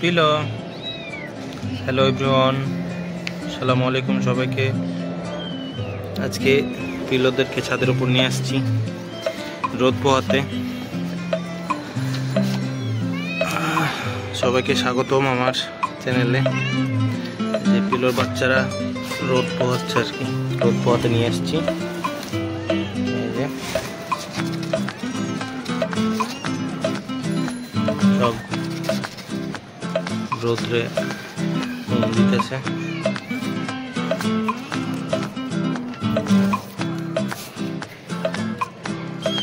Pillow. Hello everyone, আসসালামু আলাইকুম সবাইকে। আজকে পিলোদেরকে ছাদের উপর নিয়ে আসছি রোদ পোহাতে। সবাইকে স্বাগতম আমার চ্যানেলে। যে পিলোর বাচ্চারা রোদ পোহাচ্ছে আর কি, রোদ পোহাতে নিয়ে আসছি। সব রোদ্রে দিতেছে।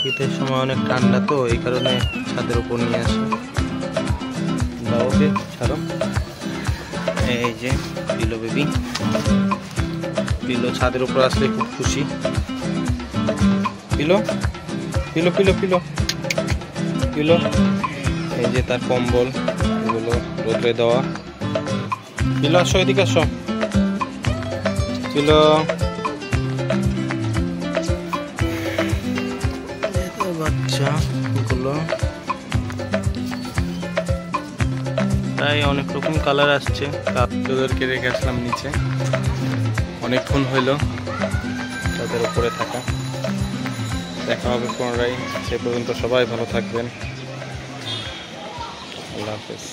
শীতের সময় অনেক ঠান্ডা, তো এই কারণে ছাদের উপর নিয়ে আসে। দাও ওকে, ছাড়ো। এই যে পিলো বেবি, পিলো ছাদের উপর আসলে খুব খুশি। Pillow pillow pillow pillow pillow, এই যে তার কম্বল, এগুলো রোদে দেওয়া। পিলো আসো, এদিকে আসো। পিলো বাচ্চাগুলো প্রায় অনেক রকম কালার আসছে। ওদেরকে রেখে আসলাম নিচে, অনেকক্ষণ হইল তাদের উপরে থাকা। দেখা হবে পুনরায়, সে পর্যন্ত সবাই ভালো থাকবেন। আল্লাহ হাফেজ।